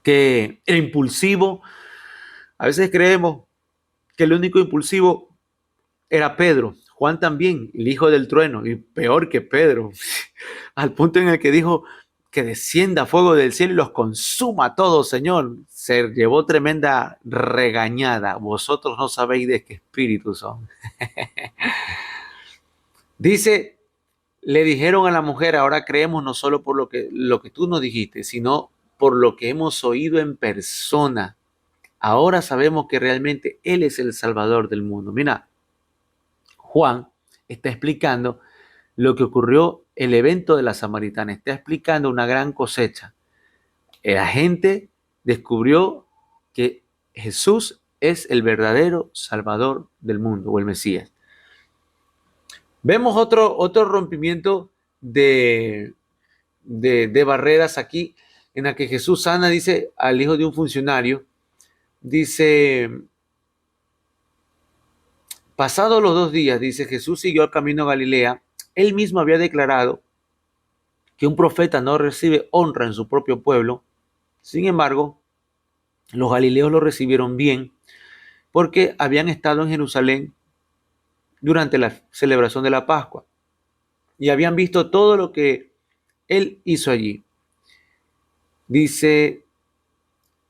que era impulsivo. A veces creemos que el único impulsivo era Pedro, Juan también, el hijo del trueno, y peor que Pedro, al punto en el que dijo que descienda fuego del cielo y los consuma a todos, Señor. Se llevó tremenda regañada. Vosotros no sabéis de qué espíritu son. Dice, le dijeron a la mujer, ahora creemos no solo por lo que tú nos dijiste, sino por lo que hemos oído en persona. Ahora sabemos que realmente Él es el Salvador del mundo. Mira, Juan está explicando lo que ocurrió, el evento de la samaritana, está explicando una gran cosecha. La gente descubrió que Jesús es el verdadero Salvador del mundo, o el Mesías. Vemos otro rompimiento de barreras aquí, en la que Jesús sana, dice, al hijo de un funcionario, dice, pasados los 2 días, dice, Jesús siguió el camino a Galilea. Él mismo había declarado que un profeta no recibe honra en su propio pueblo. Sin embargo, los galileos lo recibieron bien porque habían estado en Jerusalén durante la celebración de la Pascua y habían visto todo lo que él hizo allí. Dice,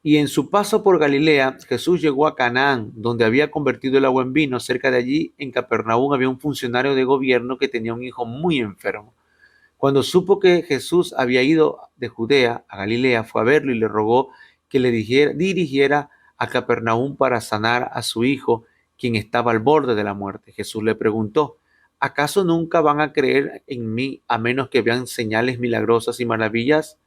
Y en su paso por Galilea, Jesús llegó a Canaán, donde había convertido el agua en vino. Cerca de allí, en Capernaum, había un funcionario de gobierno que tenía un hijo muy enfermo. Cuando supo que Jesús había ido de Judea a Galilea, fue a verlo y le rogó que le dirigiera a Capernaum para sanar a su hijo, quien estaba al borde de la muerte. Jesús le preguntó: ¿acaso nunca van a creer en mí a menos que vean señales milagrosas y maravillas?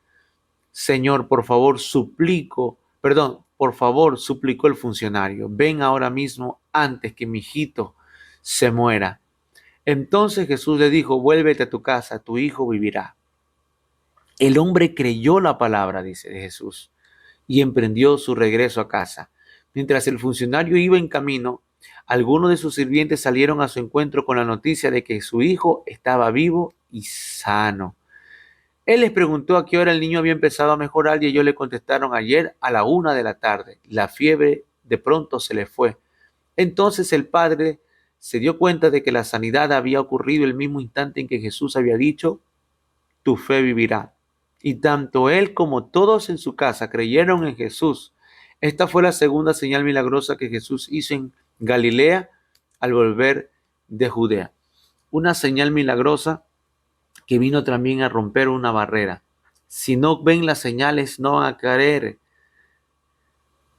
Señor, por favor, suplicó el funcionario, ven ahora mismo antes que mi hijito se muera. Entonces Jesús le dijo: vuélvete a tu casa, tu hijo vivirá. El hombre creyó la palabra, dice, de Jesús, y emprendió su regreso a casa. Mientras el funcionario iba en camino, algunos de sus sirvientes salieron a su encuentro con la noticia de que su hijo estaba vivo y sano. Él les preguntó a qué hora el niño había empezado a mejorar y ellos le contestaron: ayer a la 1 de la tarde. La fiebre de pronto se le fue. Entonces el padre se dio cuenta de que la sanidad había ocurrido el mismo instante en que Jesús había dicho: tu fe vivirá. Y tanto él como todos en su casa creyeron en Jesús. Esta fue la segunda señal milagrosa que Jesús hizo en Galilea al volver de Judea. Una señal milagrosa que vino también a romper una barrera. Si no ven las señales, no van a creer.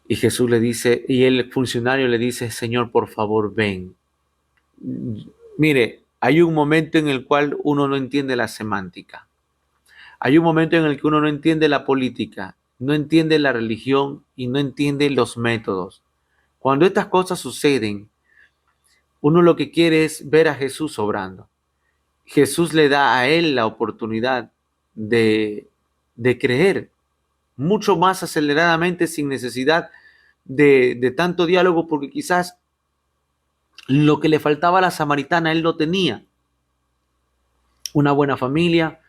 Y Jesús le dice, y el funcionario le dice: Señor, por favor, ven. Mire, hay un momento en el cual uno no entiende la semántica. Hay un momento en el que uno no entiende la política, no entiende la religión y no entiende los métodos. Cuando estas cosas suceden, uno lo que quiere es ver a Jesús obrando. Jesús le da a él la oportunidad de, de creer mucho más aceleradamente, sin necesidad de tanto diálogo, porque quizás lo que le faltaba a la samaritana él lo tenía: una buena familia,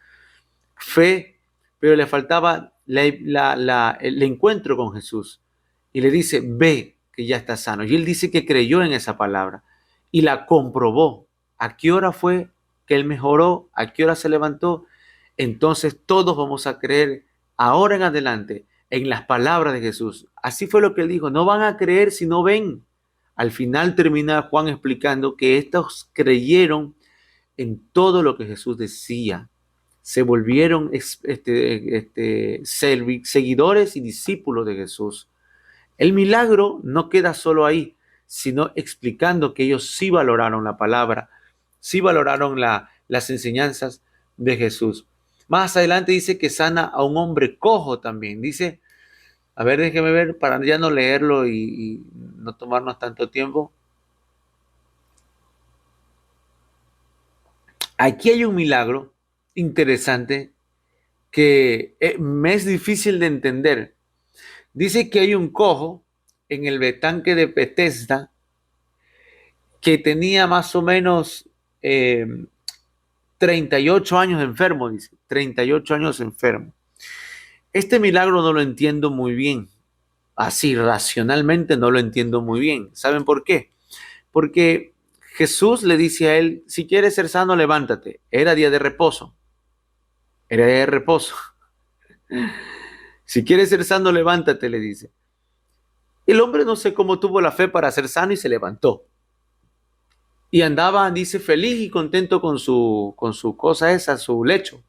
fe, pero le faltaba el encuentro con Jesús. Y le dice: ve que ya está sano. Y él dice que creyó en esa palabra y la comprobó. ¿A qué hora fue que él mejoró? ¿A qué hora se levantó? Entonces todos vamos a creer ahora en adelante en las palabras de Jesús. Así fue lo que él dijo: no van a creer si no ven. Al final termina Juan explicando que estos creyeron en todo lo que Jesús decía. Se volvieron seguidores y discípulos de Jesús. El milagro no queda solo ahí, sino explicando que ellos sí valoraron la palabra, sí valoraron las enseñanzas de Jesús. Más adelante dice que sana a un hombre cojo también. Dice, a ver, déjeme ver para ya no leerlo y no tomarnos tanto tiempo. Aquí hay un milagro interesante que me es difícil de entender. Dice que hay un cojo en el estanque de Bethesda que tenía más o menos 38 años enfermo, dice, 38 años enfermo. Este milagro no lo entiendo muy bien, así racionalmente no lo entiendo muy bien. ¿Saben por qué? Porque Jesús le dice a él: si quieres ser sano, levántate. Era día de reposo, era día de reposo. Si quieres ser sano, levántate, le dice. El hombre no sé cómo tuvo la fe para ser sano y se levantó. Y andaba, dice, feliz y contento con su cosa esa, su lecho,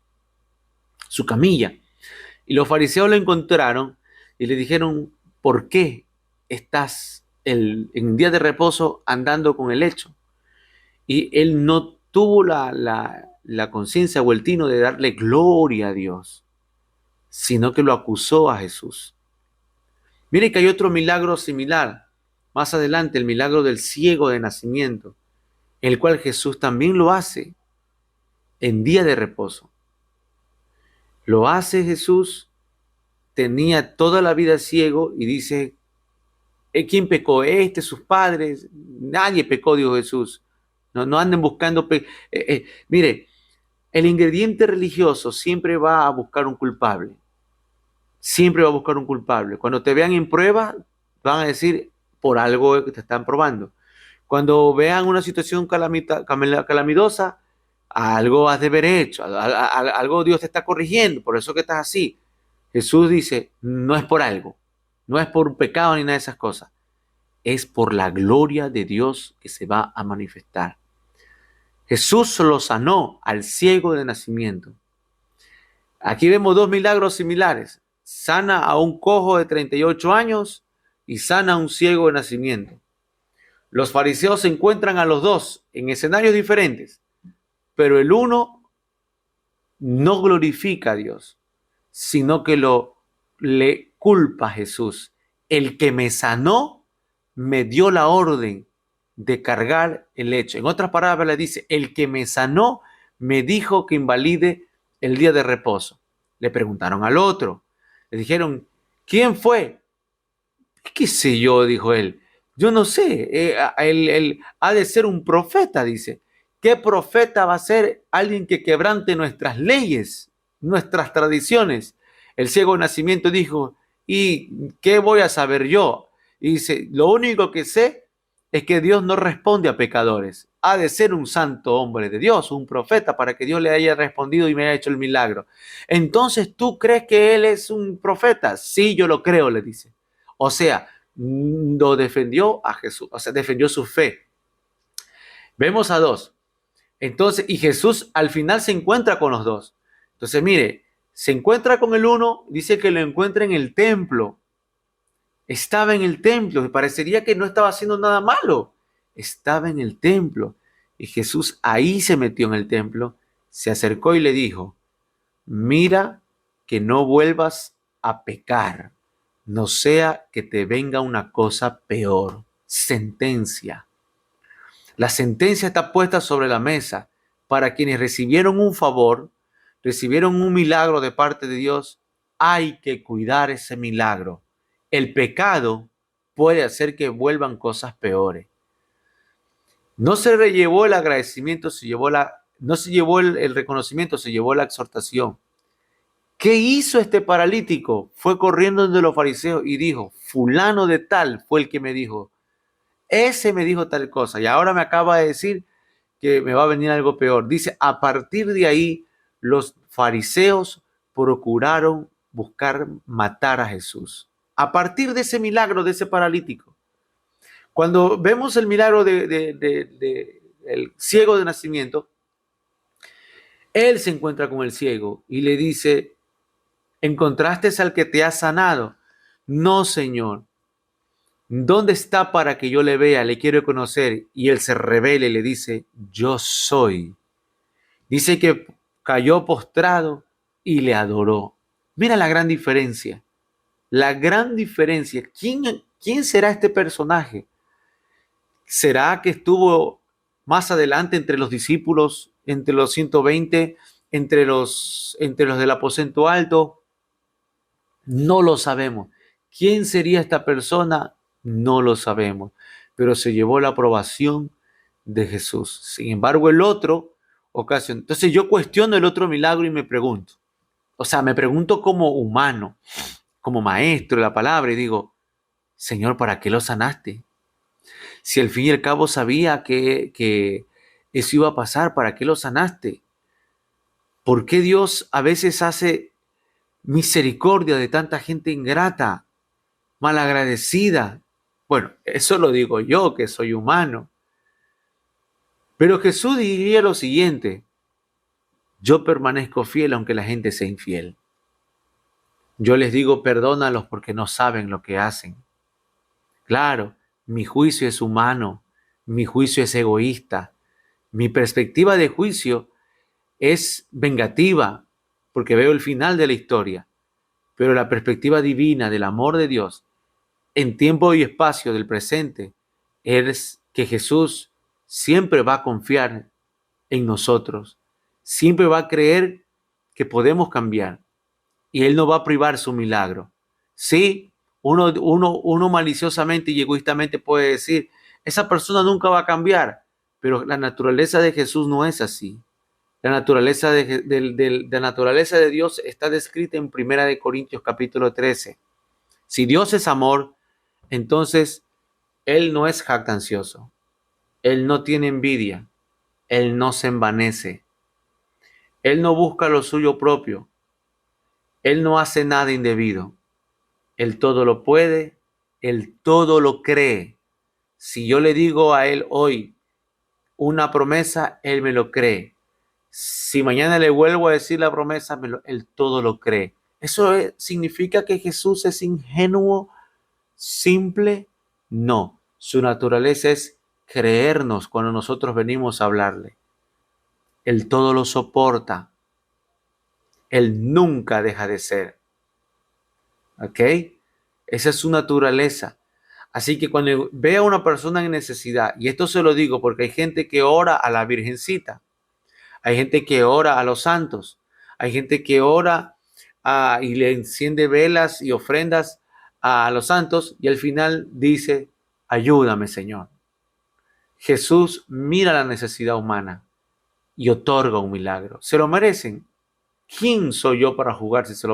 su camilla. Y los fariseos lo encontraron y le dijeron: ¿por qué estás en día de reposo andando con el lecho? Y él no tuvo la conciencia o el tino de darle gloria a Dios, sino que lo acusó a Jesús. Mire que hay otro milagro similar. Más adelante, el milagro del ciego de nacimiento, el cual Jesús también lo hace en día de reposo. Lo hace Jesús, tenía toda la vida ciego y dice: ¿quién pecó? Sus padres. Nadie pecó, dijo Jesús. No anden buscando. Mire, el ingrediente religioso siempre va a buscar un culpable. Siempre va a buscar un culpable. Cuando te vean en prueba, van a decir: por algo que te están probando. Cuando vean una situación calamitosa, algo has de haber hecho, algo Dios te está corrigiendo, por eso que estás así. Jesús dice: no es por algo, No es por un pecado ni nada de esas cosas. Es por la gloria de Dios que se va a manifestar. Jesús lo sanó al ciego de nacimiento. Aquí vemos dos milagros similares. Sana a un cojo de 38 años y sana a un ciego de nacimiento. Los fariseos se encuentran a los dos en escenarios diferentes, pero el uno no glorifica a Dios, sino que le culpa a Jesús. El que me sanó me dio la orden de cargar el hecho. En otras palabras le dice, el que me sanó me dijo que invalide el día de reposo. Le preguntaron al otro, le dijeron, ¿quién fue? ¿Qué sé yo? Dijo él. Yo no sé, él ha de ser un profeta, dice. ¿Qué profeta va a ser alguien que quebrante nuestras leyes, nuestras tradiciones? El ciego de nacimiento dijo, ¿y qué voy a saber yo? Y dice, lo único que sé es que Dios no responde a pecadores. Ha de ser un santo hombre de Dios, un profeta, para que Dios le haya respondido y me haya hecho el milagro. Entonces, ¿tú crees que él es un profeta? Sí, yo lo creo, le dice. O sea, lo defendió a Jesús, o sea, defendió su fe. Vemos a dos. Entonces, y Jesús al final se encuentra con los dos. Entonces, mire, se encuentra con el uno, dice que lo encuentra en el templo. Estaba en el templo, me parecería que no estaba haciendo nada malo. Estaba en el templo. Y Jesús ahí se metió en el templo, se acercó y le dijo, mira que no vuelvas a pecar, no sea que te venga una cosa peor. Sentencia. La sentencia está puesta sobre la mesa para quienes recibieron un favor, recibieron un milagro de parte de Dios. Hay que cuidar ese milagro. El pecado puede hacer que vuelvan cosas peores. No se llevó el agradecimiento, no se llevó el reconocimiento, se llevó la exhortación. ¿Qué hizo este paralítico? Fue corriendo de los fariseos y dijo, fulano de tal fue el que me dijo, ese me dijo tal cosa y ahora me acaba de decir que me va a venir algo peor. Dice, a partir de ahí los fariseos procuraron buscar matar a Jesús. A partir de ese milagro de ese paralítico. Cuando vemos el milagro el ciego de nacimiento, él se encuentra con el ciego y le dice, ¿encontraste al que te ha sanado? No, Señor. ¿Dónde está para que yo le vea? Le quiero conocer. Y él se revela y le dice, yo soy. Dice que cayó postrado y le adoró. Mira la gran diferencia. La gran diferencia. ¿Quién será este personaje? ¿Será que estuvo más adelante entre los discípulos, entre los 120, entre los del aposento alto? No lo sabemos. ¿Quién sería esta persona? No lo sabemos. Pero se llevó la aprobación de Jesús. Sin embargo, el otro ocasión. Entonces yo cuestiono el otro milagro y me pregunto. O sea, me pregunto como humano, como maestro de la palabra y digo, Señor, ¿para qué lo sanaste? Si al fin y al cabo sabía que eso iba a pasar, ¿para qué lo sanaste? ¿Por qué Dios a veces hace misericordia de tanta gente ingrata, malagradecida? Bueno, eso lo digo yo, que soy humano. Pero Jesús diría lo siguiente, yo permanezco fiel aunque la gente sea infiel. Yo les digo, perdónalos porque no saben lo que hacen. Claro, mi juicio es humano, mi juicio es egoísta, mi perspectiva de juicio es vengativa porque veo el final de la historia, pero la perspectiva divina del amor de Dios en tiempo y espacio del presente es que Jesús siempre va a confiar en nosotros, siempre va a creer que podemos cambiar y Él no va a privar su milagro. Sí, uno maliciosamente y egoístamente puede decir, esa persona nunca va a cambiar, pero la naturaleza de Jesús no es así. La naturaleza la naturaleza de Dios está descrita en 1 Corintios capítulo 13. Si Dios es amor, entonces Él no es jactancioso, Él no tiene envidia, Él no se envanece, Él no busca lo suyo propio, Él no hace nada indebido. Él todo lo puede, Él todo lo cree. Si yo le digo a Él hoy una promesa, Él me lo cree. Si mañana le vuelvo a decir la promesa, Él todo lo cree. ¿Eso significa que Jesús es ingenuo, simple? No, su naturaleza es creernos cuando nosotros venimos a hablarle. Él todo lo soporta. Él nunca deja de ser. ¿Ok? Esa es su naturaleza. Así que cuando vea a una persona en necesidad, y esto se lo digo porque hay gente que ora a la Virgencita, hay gente que ora a los santos, hay gente que ora y le enciende velas y ofrendas a los santos y al final dice, ayúdame, Señor. Jesús mira la necesidad humana y otorga un milagro. ¿Se lo merecen? ¿Quién soy yo para jugar si se lo merecen?